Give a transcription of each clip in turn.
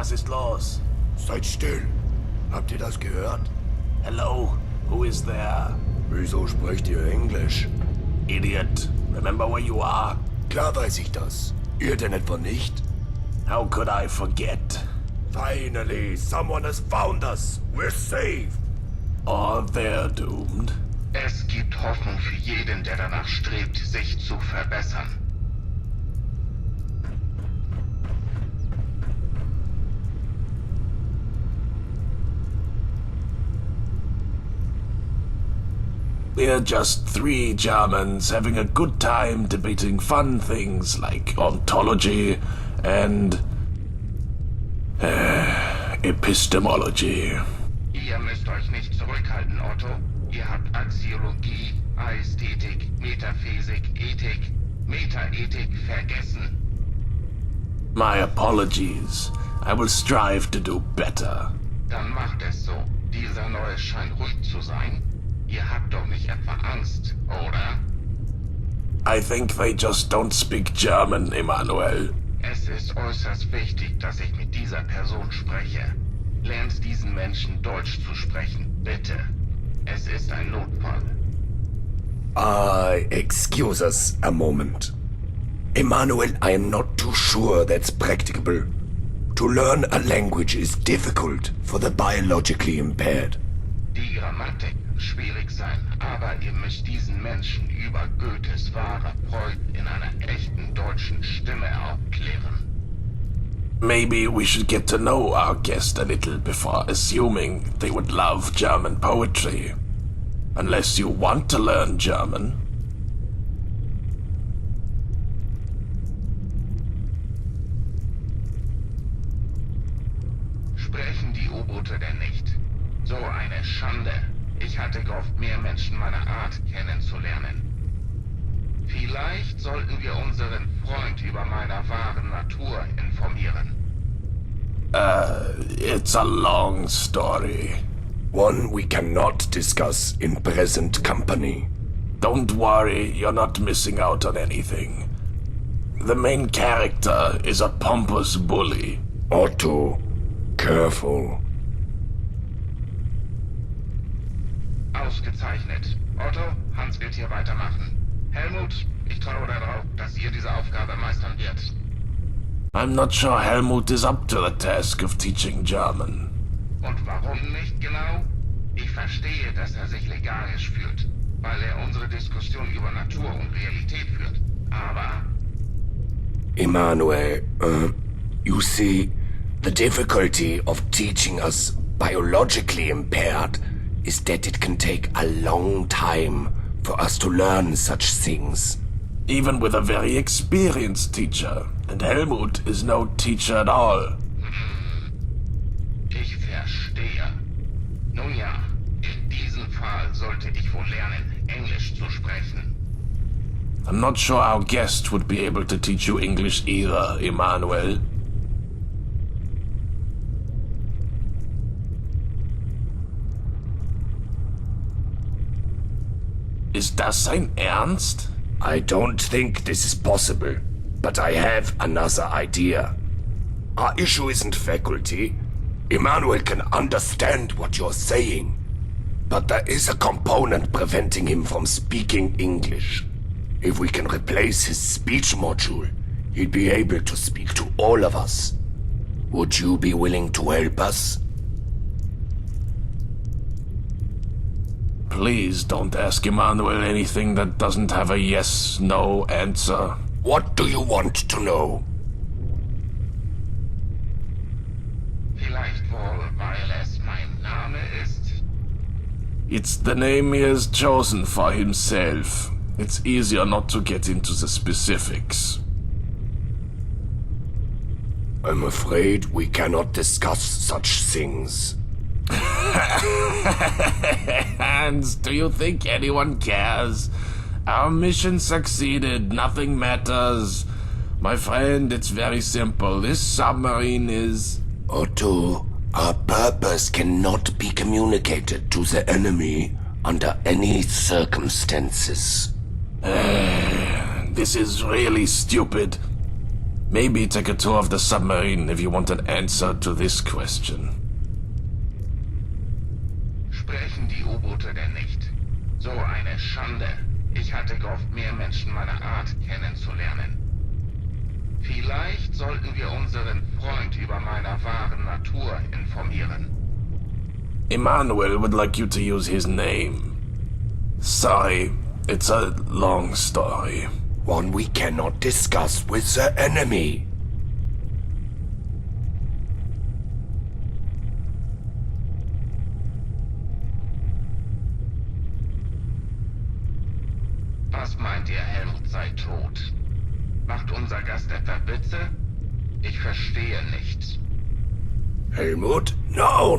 Was ist los? Seid still. Habt ihr das gehört? Hello? Who is there? Wieso sprecht ihr Englisch? Idiot. Remember where you are? Klar weiß ich das. Ihr denn etwa nicht? How could I forget? Finally, someone has found us. We're saved. Or they're doomed. Es gibt Hoffnung für jeden, der danach strebt, sich zu verbessern. We're just three Germans having a good time debating fun things like ontology and epistemology. Ihr müsst euch nicht zurückhalten, Otto. Ihr habt Axiologie, Ästhetik, Metaphysik, Ethik, Metaethik vergessen. My apologies. I will strive to do better. Dann macht es so. Dieser Neue scheint ruhig zu sein. Ihr habt doch nicht etwa Angst, oder? I think they just don't speak German, Immanuel. Es ist äußerst wichtig, dass ich mit dieser Person spreche. Lernt diesen Menschen Deutsch zu sprechen, bitte. Es ist ein Notfall. Excuse us a moment. Immanuel, I am not too sure that's practicable. To learn a language is difficult for the biologically impaired. Die Grammatik schwierig sein, aber ihr müsst diesen Menschen über Goethes wahre Freud in einer echten deutschen Stimme aufklären. Maybe we should get to know our guest a little before assuming they would love German poetry. Unless you want to learn German. Sprechen die U-Boote denn nicht? So eine Schande. Ich hatte gehofft, mehr Menschen meiner Art kennenzulernen. Vielleicht sollten wir unseren Freund über meine wahre Natur informieren. It's a long story. One we cannot discuss in present company. Don't worry, you're not missing out on anything. The main character is a pompous bully. Otto, careful. Ausgezeichnet. Otto, Hans wird hier weitermachen. Helmut, ich traue darauf, dass ihr diese Aufgabe meistern wird. I'm not sure Helmut is up to the task of teaching German. Und warum nicht genau? Ich verstehe, dass er sich legalisch fühlt, weil er unsere Diskussion über Natur und Realität führt. Aber... Immanuel, you see, the difficulty of teaching us biologically impaired is that it can take a long time for us to learn such things. Even with a very experienced teacher, and Helmut is no teacher at all. Ich verstehe. Nun ja, in diesem Fall sollte ich wohl lernen, Englisch zu sprechen. I'm not sure our guest would be able to teach you English either, Immanuel. Ist das sein Ernst? I don't think this is possible, but I have another idea. Our issue isn't faculty. Immanuel can understand what you're saying, but there is a component preventing him from speaking English. If we can replace his speech module, he'd be able to speak to all of us. Would you be willing to help us? Please don't ask Immanuel anything that doesn't have a yes-no answer. What do you want to know? Vielleicht wohl, weil es mein Name ist. It's the name he has chosen for himself. It's easier not to get into the specifics. I'm afraid we cannot discuss such things. Hans, do you think anyone cares? Our mission succeeded. Nothing matters. My friend, it's very simple. This submarine is... Otto, our purpose cannot be communicated to the enemy under any circumstances. This is really stupid. Maybe take a tour of the submarine if you want an answer to this question. Sprechen die U-Boote denn nicht? So eine Schande. Ich hatte gehofft, mehr Menschen meiner Art kennenzulernen. Vielleicht sollten wir unseren Freund über meiner wahren Natur informieren. Immanuel would like you to use his name. Sorry, it's a long story. One we cannot discuss with the enemy. Was meint ihr, Helmut sei tot? Macht unser Gast etwa Witze? Ich verstehe nicht. Helmut? No.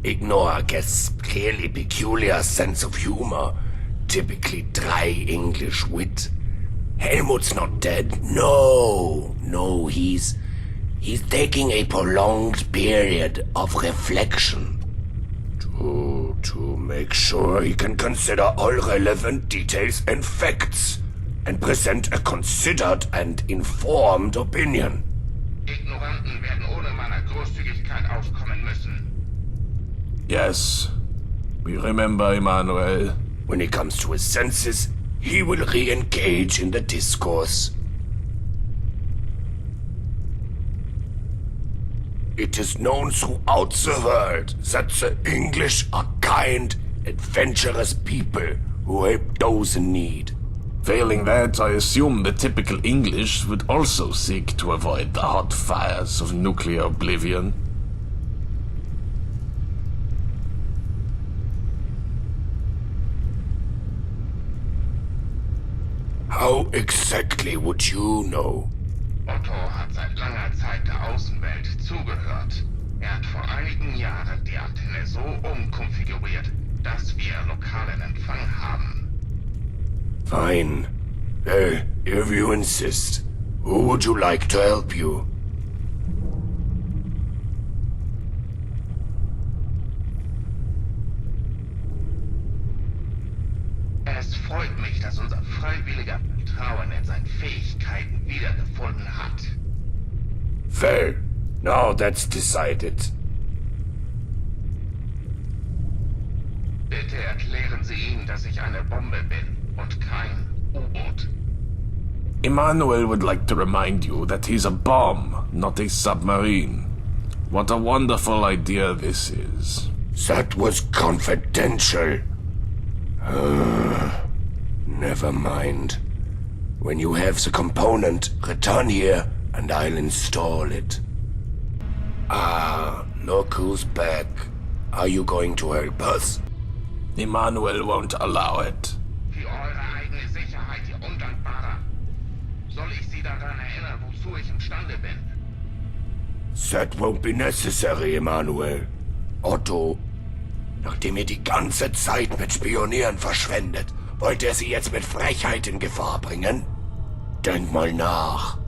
Ignore Guest's clearly peculiar sense of humor. Typically dry English wit. Helmut's not dead. No, he's taking a prolonged period of reflection. To make sure he can consider all relevant details and facts, and present a considered and informed opinion. Ignoranten werden ohne meiner Großzügigkeit auskommen müssen. Yes, we remember Immanuel. When he comes to his senses, he will re-engage in the discourse. It is known throughout the world that the English are kind, adventurous people who help those in need. Failing that, I assume the typical English would also seek to avoid the hot fires of nuclear oblivion. How exactly would you know? Otto hat seit langer Zeit der Außenwelt zugehört. Er hat vor einigen Jahren die Antenne so umkonfiguriert, dass wir lokalen Empfang haben. Fine. Well, if you insist, who would you like to help you? Es freut mich, dass unser Freiwilliger Vertrauen in seine Fähigkeiten wiedergefunden hat. Well, now that's decided. Bitte erklären Sie ihm, dass ich eine Bombe bin und kein U-Boot. Immanuel would like to remind you that he's a bomb, not a submarine. What a wonderful idea this is. That was confidential. Never mind. When you have the component, return here and I'll install it. Look who's back. Are you going to help us? Immanuel won't allow it. Für eure eigene Sicherheit, ihr Undankbarer. Soll ich Sie daran erinnern, wozu ich imstande bin? That won't be necessary, Immanuel. Otto, nachdem ihr die ganze Zeit mit Spionieren verschwendet, wollt ihr sie jetzt mit Frechheit in Gefahr bringen? Denk mal nach.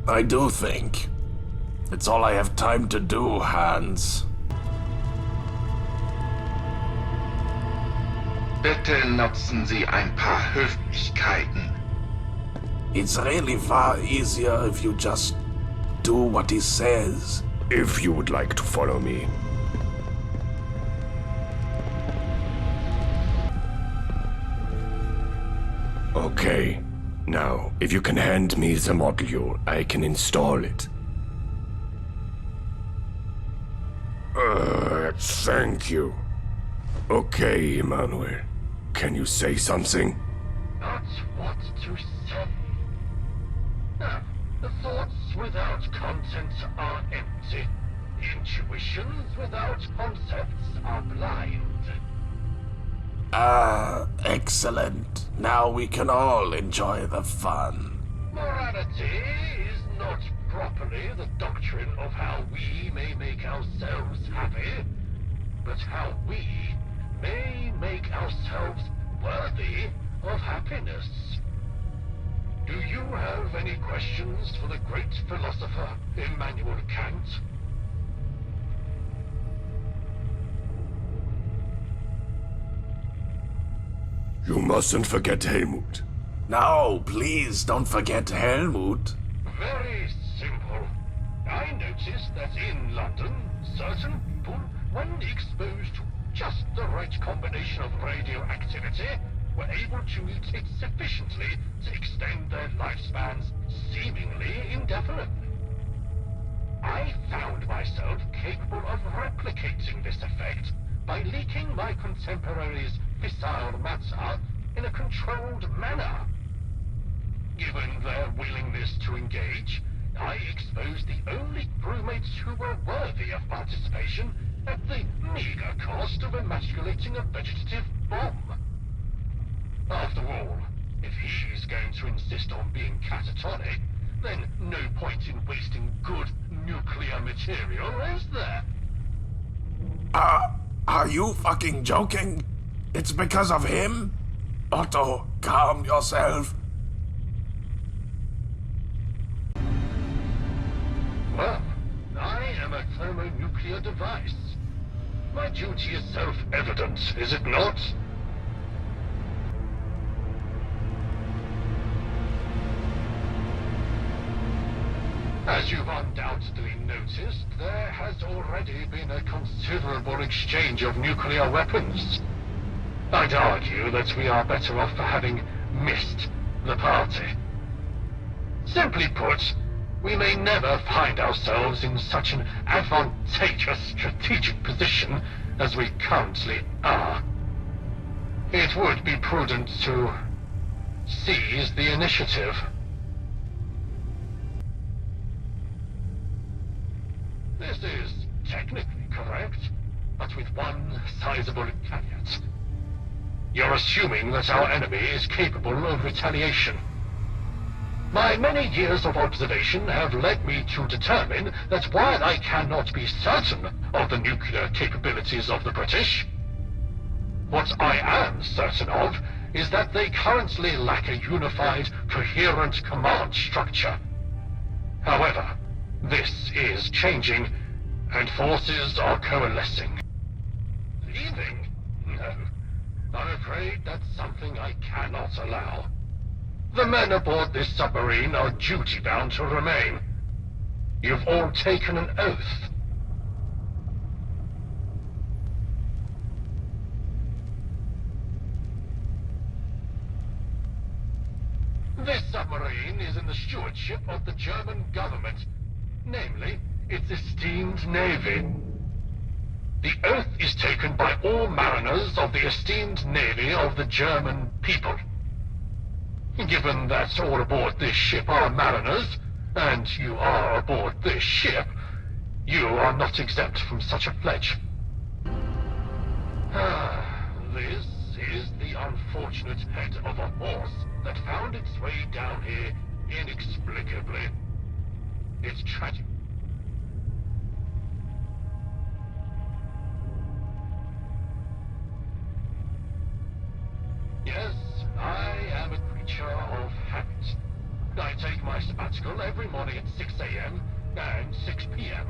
I do think. It's all I have time to do, Hans. Bitte nutzen Sie ein paar Höflichkeiten. It's really far easier if you just do what he says. If you would like to follow me. Okay. Now, if you can hand me the module, I can install it. Thank you. Okay, Immanuel. Can you say something? Not what to say. The thoughts without content are empty. Intuitions without concepts are blind. Excellent. Now we can all enjoy the fun. Morality is not properly the doctrine of how we may make ourselves happy, but how we may make ourselves worthy of happiness. Do you have any questions for the great philosopher Immanuel Kant? You mustn't forget Helmut. No, please don't forget Helmut. Very simple. I noticed that in London, certain people, when exposed to just the right combination of radioactivity, were able to mutate sufficiently to extend their lifespans seemingly indefinitely. I found myself capable of replicating this effect by leaking my contemporaries' fissile matter in a controlled manner. Given their willingness to engage, I exposed the only crewmates who were worthy of participation at the meager cost of emasculating a vegetative bomb. After all, if he's going to insist on being catatonic, then no point in wasting good nuclear material, is there? Are you fucking joking? It's because of him? Otto, calm yourself. Well, I am a thermonuclear device. My duty is self-evident, is it not? As you've undoubtedly noticed, there has already been a considerable exchange of nuclear weapons. I'd argue that we are better off for having missed the party. Simply put, we may never find ourselves in such an advantageous strategic position as we currently are. It would be prudent to seize the initiative. This is technically correct, but with one sizable caveat. You're assuming that our enemy is capable of retaliation. My many years of observation have led me to determine that while I cannot be certain of the nuclear capabilities of the British, what I am certain of is that they currently lack a unified, coherent command structure. However, this is changing, and forces are coalescing. Leaving? No. I'm afraid that's something I cannot allow. The men aboard this submarine are duty-bound to remain. You've all taken an oath. This submarine is in the stewardship of the German government, namely, its esteemed navy. The oath is taken by all mariners of the esteemed navy of the German people. Given that all aboard this ship are mariners, and you are aboard this ship, you are not exempt from such a pledge. This is the unfortunate head of a horse that found its way down here inexplicably. It's tragic. Yes, I am a creature of habit. I take my sabbatical every morning at 6 a.m. and 6 p.m.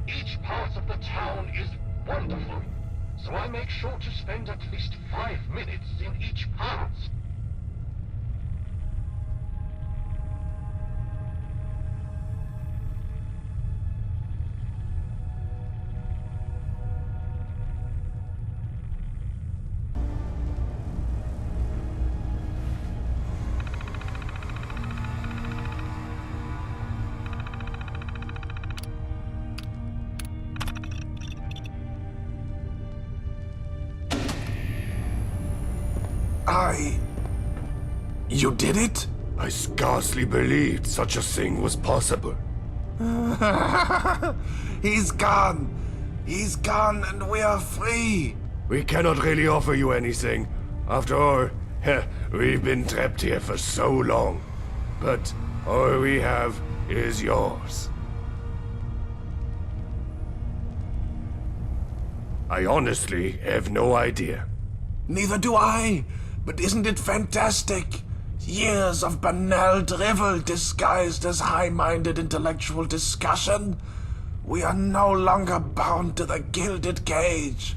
Each part of the town is wonderful, so I make sure to spend at least 5 minutes in each part. You did it? I scarcely believed such a thing was possible. He's gone. He's gone and we are free. We cannot really offer you anything. After all, we've been trapped here for so long. But all we have is yours. I honestly have no idea. Neither do I. But isn't it fantastic? Years of banal drivel disguised as high-minded intellectual discussion. We are no longer bound to the gilded cage.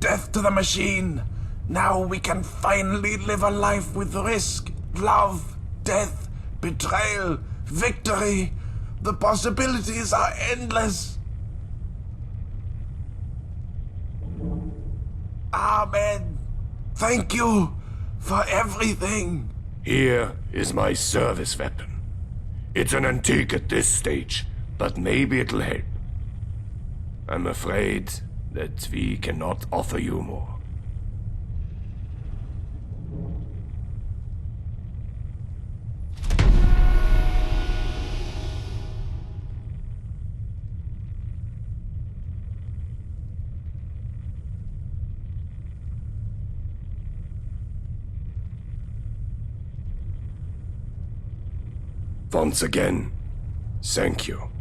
Death to the machine. Now we can finally live a life with risk, love, death, betrayal, victory. The possibilities are endless. Amen. Thank you for everything. Here is my service weapon. It's an antique at this stage, but maybe it'll help. I'm afraid that we cannot offer you more. Once again, thank you.